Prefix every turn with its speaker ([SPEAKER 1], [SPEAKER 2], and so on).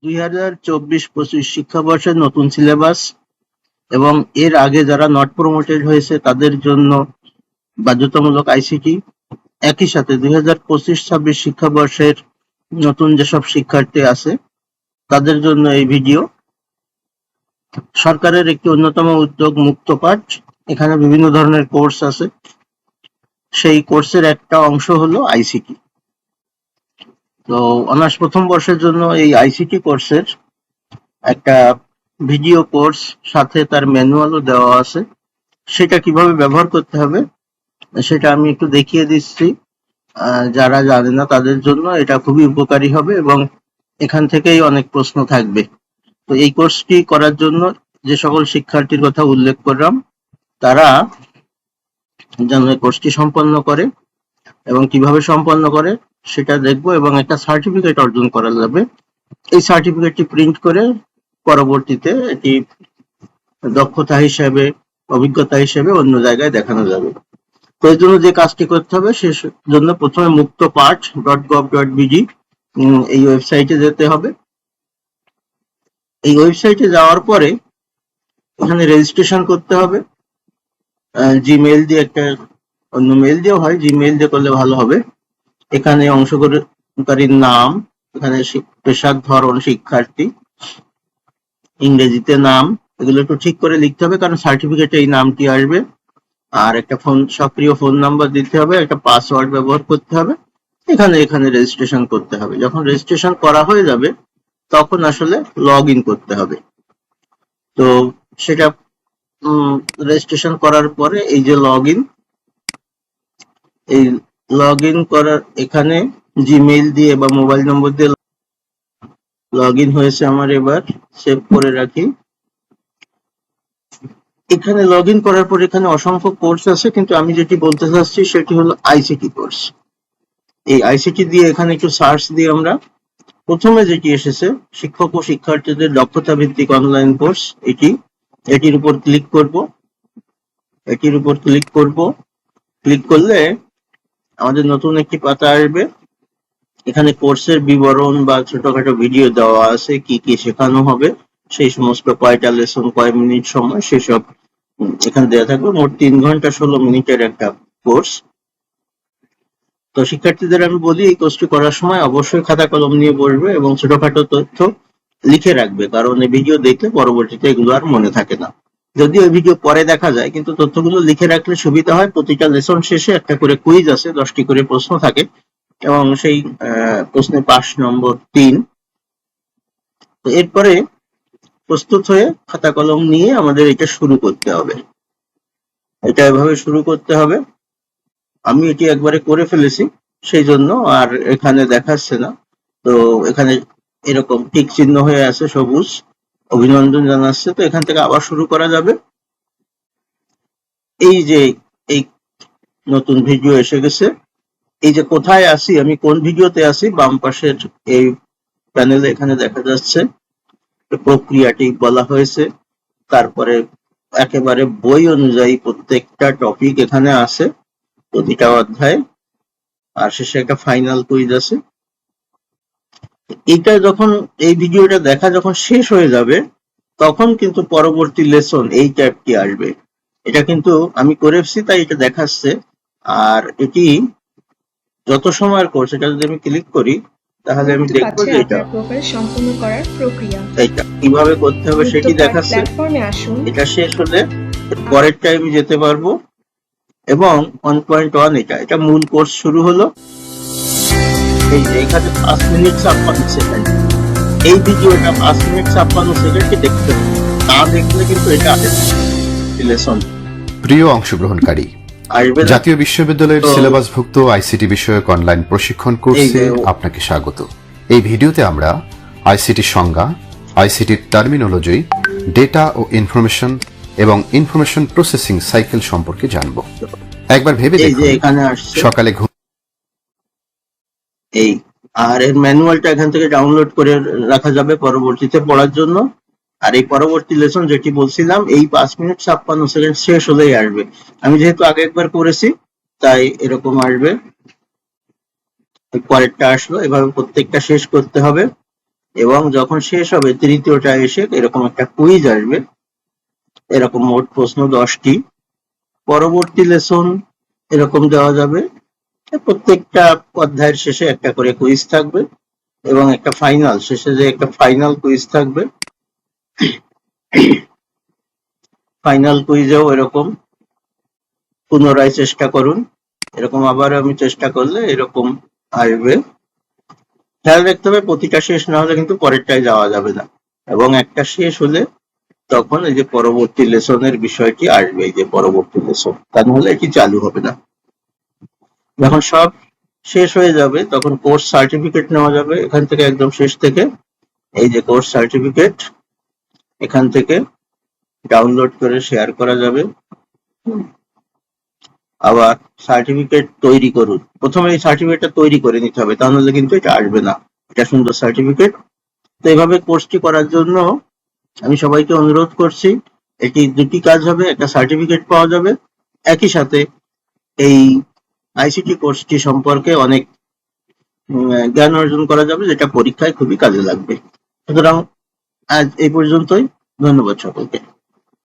[SPEAKER 1] 2024-25 শিক্ষাবর্ষের নতুন সিলেবাস এবং এর আগে যারা নট প্রমোটেড হয়েছে তাদের জন্য বাধ্যতামূলক আইসিটি, একই সাথে 2025-26 শিক্ষাবর্ষের নতুন যেসব শিক্ষার্থী আছে তাদের জন্য এই ভিডিও। সরকারের একটি অন্যতম উদ্যোগ মুক্ত পাঠ, এখানে বিভিন্ন ধরনের কোর্স আছে, সেই কোর্সের একটা অংশ হলো আইসিটি। তো অনার্স প্রথম বর্ষের জন্য এই আইসিটি কোর্সের একটা ভিডিও কোর্স সাথে তার ম্যানুয়ালও দেওয়া আছে, সেটা কিভাবে ব্যবহার করতে হবে সেটা আমি একটু দেখিয়ে দিচ্ছি। যারা জানে না তাদের জন্য এটা খুবই উপকারী হবে এবং এখান থেকেই অনেক প্রশ্ন থাকবে। তো এই কোর্সটি করার জন্য যে সকল শিক্ষার্থীর কথা উল্লেখ করলাম তারা যেন এই কোর্সটি সম্পন্ন করে এবং কিভাবে সম্পন্ন করে সেটা দেখবো এবং একটা সার্টিফিকেট অর্জন করা যাবে। এই সার্টিফিকেটটি প্রিন্ট করে পরবর্তীতে এটি দক্ষতা হিসেবে, অভিজ্ঞতা হিসেবে অন্য জায়গায় দেখানো যাবে। তো এর জন্য যে কাজটি করতে হবে সে জন্য প্রথমে muktopaath.gov.bd এই ওয়েবসাইটে যেতে হবে। এই ওয়েবসাইটে যাওয়ার পরে এখানে রেজিস্ট্রেশন করতে হবে। জিমেইল দিয়ে, একটা অন্য মেইল দিয়েও হয়, জিমেইল দিয়ে করলে ভালো হবে। এখানে অংশগ্রহণকারীর নাম, এখানে পেশার ধরন, শিক্ষার্থী, ইংরেজিতে নাম, এগুলো একটু ঠিক করে লিখতে হবে কারণ সার্টিফিকেটে এই নামটি আসবে। আর একটা সক্রিয় ফোন নাম্বার দিতে হবে, একটা পাসওয়ার্ড ব্যবহার করতে হবে। এখানে রেজিস্ট্রেশন করতে হবে। যখন রেজিস্ট্রেশন করা হয়ে যাবে তখন আসলে লগ ইন করতে হবে। তো সেটা রেজিস্ট্রেশন করার পরে এই যে লগ ইন করার এখানে জিমেইল দিয়ে বা মোবাইল নম্বর দিয়ে লগ ইন হয়েছে আমার, এবার সেভ করে রাখি। এখানে লগ ইন করার পর এখানে অসংখ্য কোর্স আছে, কিন্তু আমি যেটি বলতে চাচ্ছি সেটি হলো আইসিটি কোর্স। এই আইসিটি দিয়ে এখানে একটু সার্চ দিয়ে আমরা প্রথমে যেটি এসেছে শিক্ষক ও শিক্ষার্থীদের দক্ষতা ভিত্তিক অনলাইন কোর্স, এটির উপর ক্লিক করব। ক্লিক করলে আমাদের নতুন একটি পাতা আসবে। এখানে কোর্সের বিবরণ বা ছোটখাটো ভিডিও দেওয়া আছে, কি কি শেখানো হবে, সেই সমস্ত কয়টা লেসন, কয় মিনিট সময়, সেসব এখানে দেওয়া থাকবে। মোট 3 ঘন্টা 16 মিনিটের একটা কোর্স। তো শিক্ষার্থীদের আমি বলি এই কোর্সটি করার সময় অবশ্যই খাতা কলম নিয়ে বসবে এবং ছোটখাটো তথ্য লিখে রাখবে, কারণ এই ভিডিও দেখলে পরবর্তীতে এগুলো আর মনে থাকে না। যদিও এই ভিডিও পরে দেখা যায়, কিন্তু তথ্যগুলো লিখে রাখলে সুবিধা হয়। প্রতিটা লেসন শেষে একটা করে কুইজ আছে, 10টি করে প্রশ্ন থাকে এবং সেই প্রশ্নে পাস নম্বর 3। তো এরপরে প্রস্তুত হয়ে খাতা কলম নিয়ে আমাদের এটা শুরু করতে হবে। এটা এভাবে শুরু করতে হবে। আমি এটি একবারে করে ফেলেছি, সেই জন্য আর এখানে দেখাচ্ছে না। তো এখানে এরকম টিক চিহ্ন হয়ে আছে সবুজ, অভিনন্দন জানাচ্ছে। তো এখান থেকে আবার শুরু করা যাবে। এই যে এই নতুন ভিডিও এসে গেছে, এই যে কোথায় আসি, আমি কোন ভিডিওতে আসি, বাম পাশের এই প্যানেলে এখানে দেখা যাচ্ছে প্রক্রিয়াটি বলা হয়েছে। তারপরে একেবারে বই অনুযায়ী প্রত্যেকটা টপিক এখানে আছে, প্রতিটা অধ্যায়, আর শেষে একটা ফাইনাল কুইজ আছে। এটা যখন এই ভিডিওটা দেখা যখন শেষ হয়ে যাবে তখন কিন্তু পরবর্তী লেসন এই ট্যাবটি আসবে। এটা কিন্তু আমি করে এসেছি তাই এটা দেখাচ্ছে। আর এটি যত সময়ের কোর্স, এটা যদি আমি ক্লিক করি তাহলে আমি দেখবো যে এটা কিভাবে করতে হবে সেটি দেখাচ্ছে। এটা শেষ হলে পরের টাইমে যেতে পারবো এবং 1.1 এটা মূল কোর্স শুরু হলো। এই যে এখানে 5 মিনিট 56 সেকেন্ড, এই ভিডিওটা 5 মিনিট 56 সেকেন্ডে দেখতে হবে, না দেখলে কিন্তু এটা লেসন।
[SPEAKER 2] প্রিয় অংশগ্রহণকারী, জাতীয় বিশ্ববিদ্যালয়ের সিলেবাসভুক্ত আইসিটি বিষয়ক অনলাইন প্রশিক্ষণ কোর্সে আপনাকে স্বাগত। এই ভিডিওতে আমরা আইসিটির সংজ্ঞা, আইসিটির টার্মিনোলজি, ডেটা ও ইনফরমেশন এবং ইনফরমেশন প্রসেসিং সাইকেল সম্পর্কে জানব। একবার ভেবে দেখুন, সকালে ঘুম
[SPEAKER 1] আর এর ম্যানুয়ালটা এখান থেকে ডাউনলোড করে রাখা যাবে পরবর্তীতে পড়ার জন্য। আর এই পরবর্তী লেসন যেটি বলছিলাম এই 5 মিনিট 56 সেকেন্ড শেষ হলেই আসবে। আমি যেহেতু আগে একবার করেছি তাই এরকম আসবে। পরেরটা আসলো, এভাবে প্রত্যেকটা শেষ করতে হবে। এবং যখন শেষ হবে তৃতীয়টা এসে এরকম একটা কুইজ আসবে, এরকম মোট প্রশ্ন 10টি, পরবর্তী লেসন এরকম দেওয়া যাবে। প্রত্যেকটা অধ্যায়ের শেষে একটা করে কুইজ থাকবে এবং একটা ফাইনাল, শেষে যে একটা ফাইনাল কুইজ থাকবে। ফাইনাল কুইজেও এরকম পুনরায় চেষ্টা করুন, এরকম আবার আমি চেষ্টা করলে এরকম আসবে। খেয়াল রাখতে হবে প্রতিটা শেষ না হলে কিন্তু পরেরটায় যাওয়া যাবে না, এবং একটা শেষ হলে তখন এই যে পরবর্তী লেসনের বিষয়টি আসবে, এই যে পরবর্তী লেসন, তা নাহলে এটি চালু হবে না। যখন সব শেষ হয়ে যাবে তখন কোর্স সার্টিফিকেট নেওয়া যাবে এখান থেকে, একদম শেষ থেকে। এই যে কোর্স সার্টিফিকেট, এখান থেকে ডাউনলোড করে শেয়ার করা যাবে। আবার সার্টিফিকেট তৈরি করুন, প্রথমে এই সার্টিফিকেটটা তৈরি করে নিতে হবে, তা নাহলে কিন্তু এটা আসবে না। এটা সুন্দর সার্টিফিকেট। তো এইভাবে কোর্সটি করার জন্য আমি সবাইকে অনুরোধ করছি, এটি দুটি কাজ হবে, একটা সার্টিফিকেট পাওয়া যাবে, একই সাথে এই আইসিটি কোর্সটি সম্পর্কে অনেক জ্ঞান অর্জন করা যাবে, যেটা পরীক্ষায় খুবই কাজে লাগবে। সুতরাং আজ এই পর্যন্তই, ধন্যবাদ সকলকে।